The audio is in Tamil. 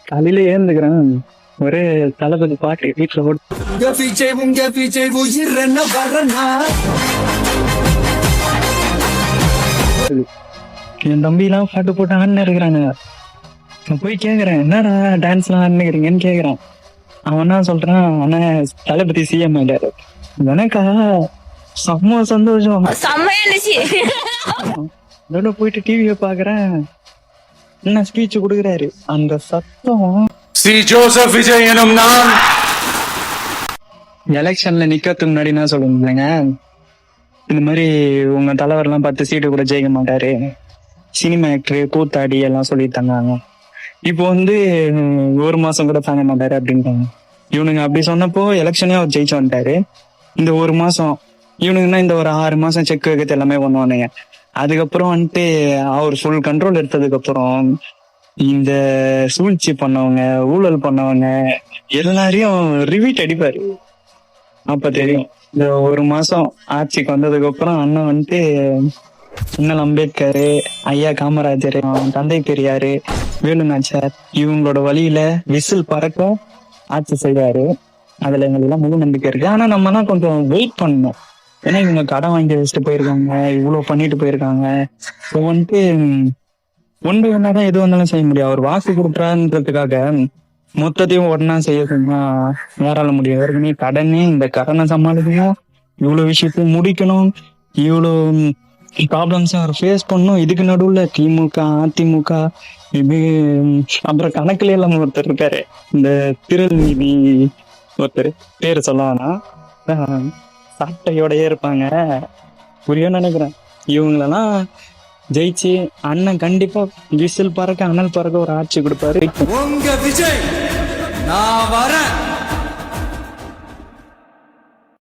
காலையில ஏந்துக்கிறேன், ஒரே தளபதி பாட்டு வீட்டுல ஓடு. என் தம்பி எல்லாம் பாட்டு போட்டு ஆடினு இருக்கிறாங்க. நான் போய் கேக்குறேன், என்னடா டான்ஸ் எல்லாம் ஆடுனுக்கிறீங்கன்னு கேக்குறான். அவன் என்ன சொல்றான், ஆனா தளபதி சிஎம் ஆயிட்டாரு. எனக்கா செம்ம சந்தோஷம். அதோட போயிட்டு டிவியை பாக்குறேன், என்ன ஸ்பீச் கொடுக்குறாரு. அந்த சத்தம் சி ஜோசப் விஜய் எனும் நான் எலெக்ஷன்ல நிக்கிறதுக்கு முன்னாடி என்ன சொல்லுங்க, இந்த மாதிரி உங்க தலைவர் எல்லாம் 10 சீட்டு கூட ஜெயிக்க மாட்டாரு, சினிமா ஆக்டர் கூத்தாடி எல்லாம் சொல்லிட்டு தந்தாங்க. இப்போ வந்து 1 மாசம் கூட தாங்க மாட்டாரு அப்படின்ட்டாங்க. இவனுங்க அப்படி சொன்னப்போ எலெக்ஷனே அவர் ஜெயிச்சு வந்துட்டாரு. இந்த 1 மாசம் இவனுங்கன்னா இந்த ஒரு 6 மாசம் செக் வைக்கிறது எல்லாமே பண்ணுவானுங்க. அதுக்கப்புறம் வந்துட்டு அவர் ஃபுல் கண்ட்ரோல் எடுத்ததுக்கு அப்புறம் இந்த சூழ்ச்சி பண்ணவங்க, ஊழல் பண்ணவங்க எல்லாரையும் ரிவீட் அடிப்பாரு. அப்ப தெரியும். இந்த 1 மாசம் ஆட்சிக்கு வந்ததுக்கு அப்புறம் அண்ணன் வந்துட்டு அண்ணல் அம்பேத்கர், ஐயா காமராஜர், தந்தை பெரியாரு, வேலு நாச்சியார் இவங்களோட வழியில விசில் பறக்க ஆட்சி செய்வாரு. அதுல எங்களுக்கு முழு நம்பிக்கை இருக்கு. ஆனா நம்ம தான் கொஞ்சம் வெயிட் பண்ணணும். ஏன்னா இவங்க கடன் வாங்கி வச்சுட்டு போயிருக்காங்க, இவ்வளவு பண்ணிட்டு போயிருக்காங்க. ஸோ வந்துட்டு ஒன்று என்னதான் எது வந்தாலும் செய்ய முடியும். அவர் வாக்கு கொடுக்குறான்றதுக்காக மொத்தத்தையும் உடனே செய்ய சொன்னா யாரால முடியும்? ஏற்கனவே கடனே, இந்த கடனை சமாளிக்கணும், இவ்வளவு விஷயத்தையும் முடிக்கணும், இவ்வளவு ப்ராப்ளம்ஸ் அவர் ஃபேஸ் பண்ணணும். இதுக்கு நடுவுல திமுக, அதிமுக, இது அப்புறம் கணக்குல எல்லாம் ஒருத்தர் இருக்காரு, இந்த திருநீதி ஒருத்தர், பேரு சொல்லவானா, சாட்டையோடயே இருப்பாங்க, புரியும் நினைக்கிறேன். இவங்களெல்லாம் ஜெயிச்சு அண்ணன் கண்டிப்பா விசில் பறக்க, அனல் பறக்க ஒரு ஆட்சி கொடுப்பாரு. உங்க விஜய் நான் வரேன்.